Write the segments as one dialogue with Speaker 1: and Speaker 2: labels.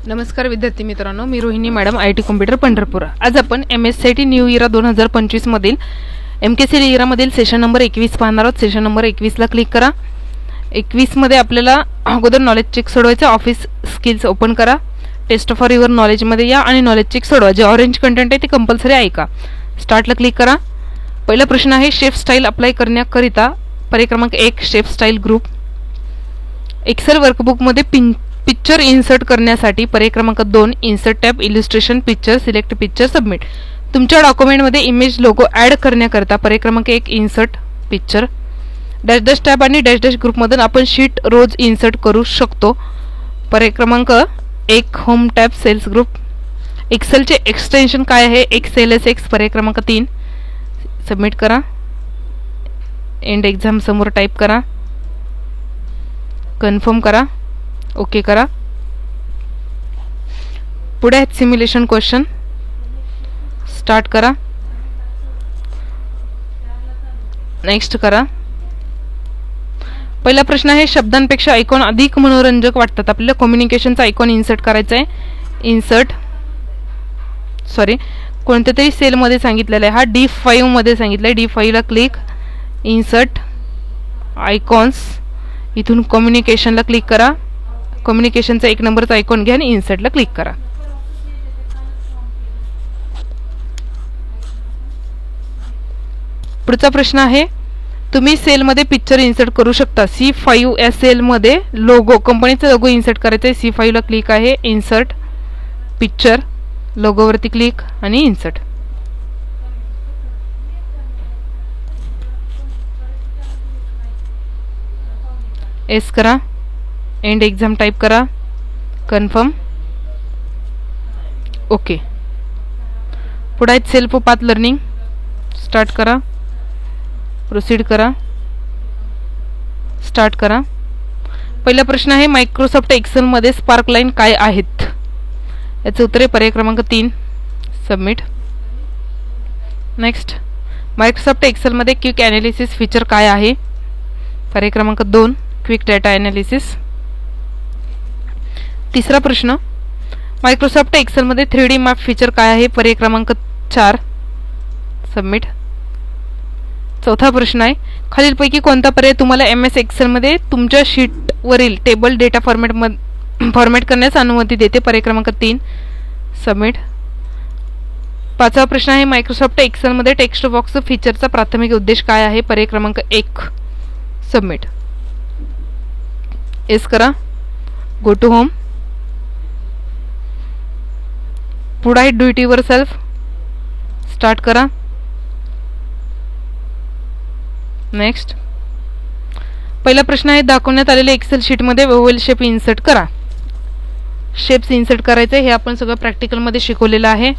Speaker 1: नमस्कार विद्यार्थी मित्रांनो, मी Rohini madam, IT computer Pandharpur. आज आपण MSCIT न्यू इरा 2025 मधील MKC इरा मधील सेशन नंबर 21 पाहणार आहोत। सेशन नंबर 21 ला क्लिक करा। 21 मध्ये आपल्याला अगोदर नॉलेज चेक सोडवायचं। ऑफिस स्किल्स ओपन करा। टेस्ट फॉर युअर नॉलेज मध्ये या आणि नॉलेज चेक सोडवा। जे ऑरेंज कंटेंट आहे ते कंपल्सरी ऐका। स्टार्ट ला क्लिक करा। पहिला प्रश्न आहे शेप स्टाईल अप्लाय करण्याकरिता पर्याय क्रमांक 1 shape style group. Excel workbook मध्ये पिक्चर इन्सर्ट करण्यासाठी पर्याय क्रमांक 2 insert tab illustration picture select picture submit. तुमच्या डॉक्युमेंट मध्ये इमेज लोगो ऍड करण्याकरिता पर्याय क्रमांक 1 insert picture. Dash dash tab आणि डॅश डॅश ग्रुप मधून आपण शीट रोज इन्सर्ट करू शकतो। पर्याय क्रमांक 1 home tab cells group. Excel चे एक्सटेन्शन काय आहे? XLSX। पर्याय क्रमांक 3 सबमिट करा। एंड एक्झाम समोर टाइप करा, कन्फर्म करा, ओके करा। पुढे आहेत सिम्युलेशन क्वेश्चन। स्टार्ट करा, नेक्स्ट करा। पहिला प्रश्न आहे शब्दांपेक्षा आयकॉन अधिक मनोरंजक वाटतात। आपल्याला कम्युनिकेशनचा आयकॉन इन्सर्ट करायचा आहे। इन्सर्ट कोणत्या तरी सेल मध्ये सांगितलेला आहे। हा D5 मध्ये सांगितलाय। D5 ला क्लिक, इन्सर्ट आयकॉन्स, इथून कम्युनिकेशनला क्लिक करा। कम्युनिकेशनचा 1 नंबरचा आयकॉन घ्या आणि इन्सर्टला क्लिक करा। पुढचा प्रश्न आहे तुम्ही सेल मध्ये पिक्चर इन्सर्ट करू शकता। C5 या सेल मध्ये लोगो, कंपनीचा लोगो इन्सर्ट करायचा आहे। C5 ला क्लिक आहे, इन्सर्ट पिक्चर, लोगो वरती क्लिक आणि इन्सर्ट। एस करा, एंड एक्झाम टाइप करा, कन्फर्म, ओके। पुढे आहेत सेल्फ पाथ लर्निंग। स्टार्ट करा, प्रोसीड करा, स्टार्ट करा। पहिला प्रश्न आहे मायक्रोसॉफ्ट एक्सेल मध्ये स्पार्क लाईन काय आहेत? याचे उत्तर आहे पर्याय क्रमांक 3 सबमिट। नेक्स्ट, मायक्रोसॉफ्ट एक्सेल मध्ये क्विक एनालिसिस फीचर काय आहे? पर्याय क्रमांक 2 क्विक डेटा एनालिसिस। तिसरा प्रश्न मायक्रोसॉफ्ट एक्सेल मध्ये 3D मॅप फीचर काय आहे? पर्याय क्रमांक 4 सबमिट। चौथा प्रश्न आहे खालीलपैकी कोणता पर्याय तुम्हाला MS एक्सेल मध्ये तुमच्या शीट वरील टेबल डेटा फॉर्मॅट करण्यास अनुमती देते? पर्याय क्रमांक 3 सबमिट। पाचवा प्रश्न आहे मायक्रोसॉफ्ट एक्सेल मध्ये टेक्स्ट बॉक्स फीचरचा प्राथमिक उद्देश काय आहे? पर्याय क्रमांक 1 सबमिट। एस करा, गो टू होम। पुढे आहे डू इट युअरसेल्फ। स्टार्ट करा, नेक्स्ट। पहिला प्रश्न आहे दाखवण्यात आलेल्या एक्सेल शीट मध्ये ओव्हल शेप इन्सर्ट करा। शेप्स इन्सर्ट करायचे हे आपण सगळं प्रॅक्टिकल मध्ये शिकवलेलं आहे।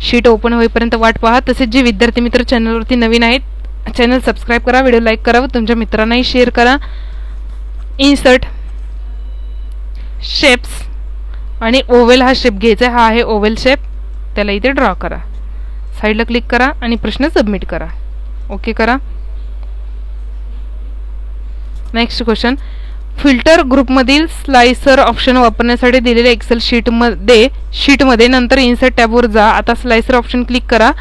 Speaker 1: शीट ओपन होईपर्यंत वाट पहा। तसेच जे विद्यार्थी मित्र चॅनलवरती नवीन आहेत चॅनल सबस्क्राइब करा, व्हिडिओ लाईक करा व तुमच्या मित्रांनाही शेअर करा। इन्सर्ट शेप्स आणि ओव्हल हा शेप घ्यायचा। हा आहे ओव्हल शेप, त्याला इथे ड्रॉ करा। साईडला क्लिक करा आणि प्रश्न सबमिट करा, ओके करा। नेक्स्ट क्वेश्चन फिल्टर ग्रुपमधील स्लाइसर ऑप्शन वापरण्यासाठी दिलेल्या एक्सेल शीटमध्ये नंतर इन्सर्ट टॅबवर जा। आता स्लाइसर ऑप्शन क्लिक करा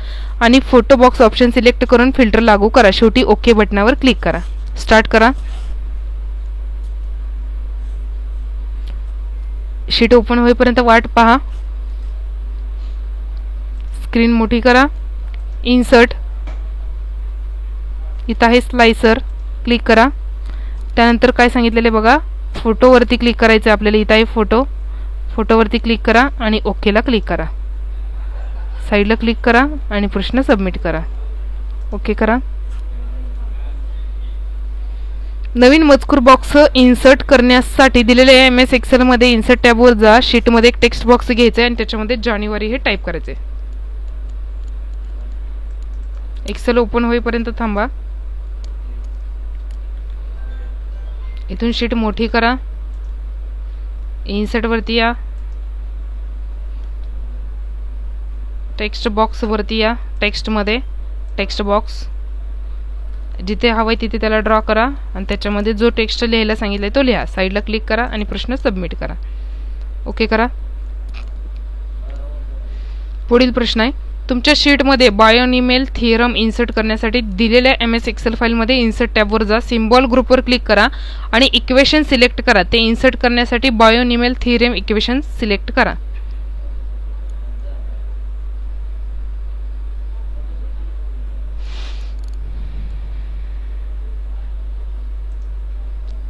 Speaker 1: आणि फोटो बॉक्स ऑप्शन सिलेक्ट करून फिल्टर लागू करा। शेवटी ओके बटनावर क्लिक करा। स्टार्ट करा, शीट ओपन होईपर्यंत वाट पहा। स्क्रीन मोठी करा, इन्सर्ट, इथं आहे स्लाइसर, क्लिक करा। त्यानंतर काय सांगितलेले बघा, फोटोवरती क्लिक करायचं आपल्याला। इथं आहे फोटो, फोटोवरती क्लिक करा आणि ओकेला क्लिक करा। साईडला क्लिक करा आणि प्रश्न सबमिट करा, ओके करा। नवीन मजकूर बॉक्स इन्सर्ट करण्यासाठी दिलेल्या MS एक्सेल मध्ये इन्सर्ट टॅबवर जा। शीट मध्ये एक टेक्स्ट बॉक्स घ्यायचा आणि त्याच्यामध्ये जानेवारी हे टाइप करायचे। एक्सेल ओपन होईपर्यंत थांबा। इथून शीट मोठी करा, इन्सर्ट वरती या, टेक्स्ट बॉक्स वरती या। टेक्स्ट मध्ये टेक्स्ट बॉक्स जिथे हवंय तिथे त्याला ड्रॉ करा आणि त्याच्यामध्ये जो टेक्स्ट लिहायला सांगितलंय तो लिहा। साइडला क्लिक करा आणि प्रश्न सबमिट करा, ओके करा। पुढील प्रश्न आहे, तुमच्या शीटमध्ये बायोनिमेल थिअरम इन्सर्ट करण्यासाठी दिलेल्या MS एक्सेल फाईलमध्ये इन्सर्ट टॅबवर जा, सिम्बॉल ग्रुपवर क्लिक करा आणि इक्वेशन सिलेक्ट करा. ते इन्सर्ट करण्यासाठी बायोनिमेल थिअरम इक्वेशन सिलेक्ट करा.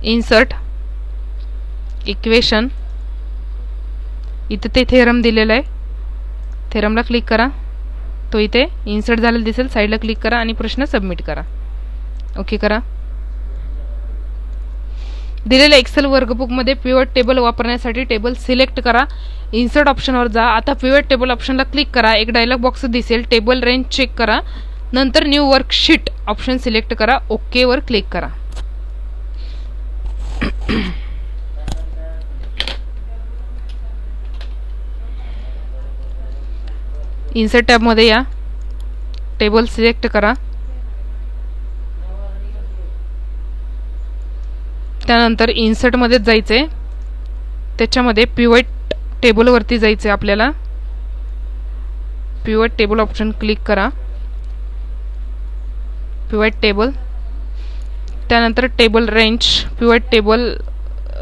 Speaker 1: इन्सर्ट इक्वेशन, इथे ते थेरम दिलेला आहे, थेरमला क्लिक करा. तो इथे इन्सर्ट झालेला दिसेल. साईडला क्लिक करा आणि प्रश्न सबमिट करा. ओके करा. दिलेल्या एक्सेल वर्कबुकमध्ये पिवट टेबल वापरण्यासाठी टेबल सिलेक्ट करा. इन्सर्ट ऑप्शनवर जा. आता पिवट टेबल ऑप्शनला क्लिक करा. एक डायलॉग बॉक्स दिसेल. टेबल रेंज चेक करा. नंतर न्यू वर्कशीट ऑप्शन सिलेक्ट करा. ओके वर क्लिक करा. इन्सर्ट टॅबमध्ये या. टेबल सिलेक्ट करा. त्यानंतर इन्सर्टमध्ये जायचे. त्याच्यामध्ये पिवट टेबलवरती जायचे आपल्याला. पिवट टेबल ऑप्शन क्लिक करा. Pivot table. त्यानंतर table range, pivot table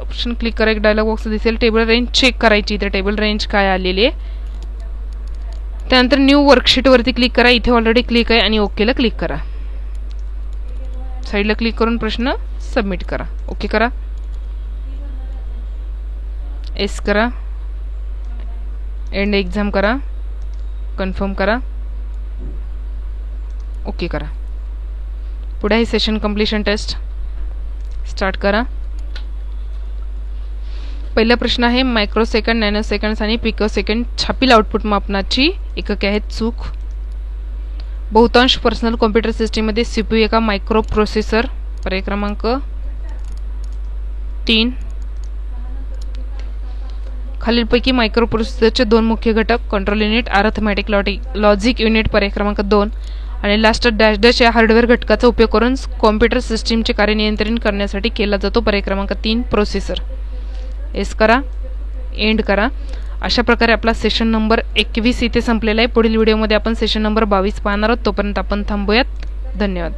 Speaker 1: option click करा. एक डायलॉग बॉक्स दिसेल. टेबल रेंज चेक करायची. इथे टेबल रेंज काय आलेली आहे. त्यानंतर न्यू वर्कशीटवरती क्लिक करा. इथे ऑलरेडी क्लिक आहे आणि ओकेला क्लिक करा. साईडला क्लिक करून प्रश्न सबमिट करा. ओके करा. एस करा. एंड एक्झाम करा. कन्फर्म करा. ओके करा. पुढे आहे सेशन कंप्लीशन टेस्ट. स्टार्ट करा. पहिला प्रश्न आहे, मायक्रोसेकंड, नॅनोसेकंड्स आणि पिकोसेकंड छापील आउटपुट मापनाची एकके आहेत. चूक. बहुतांश पर्सनल कॉम्प्युटर सिस्टीममध्ये CPU एका मायक्रो प्रोसेसर. पर्याय क्रमांक 3. खालीलपैकी मायक्रो प्रोसेसरचे दोन मुख्य घटक, control unit, arithmetic logic unit. पर्याय क्रमांक 2. आणि लास्ट डॅश डॅश या हार्डवेअर घटकाचा उपयोग करून कॉम्प्युटर सिस्टीमचे कार्य नियंत्रित करण्यासाठी केला जातो. पर्याय क्रमांक 3 प्रोसेसर. एस करा. एंड करा. अशा प्रकारे आपला सेशन नंबर 21 इथे संपलेला आहे. पुढील व्हिडिओमध्ये आपण सेशन नंबर 22 पाहणार आहोत. तोपर्यंत आपण थांबूयात. धन्यवाद.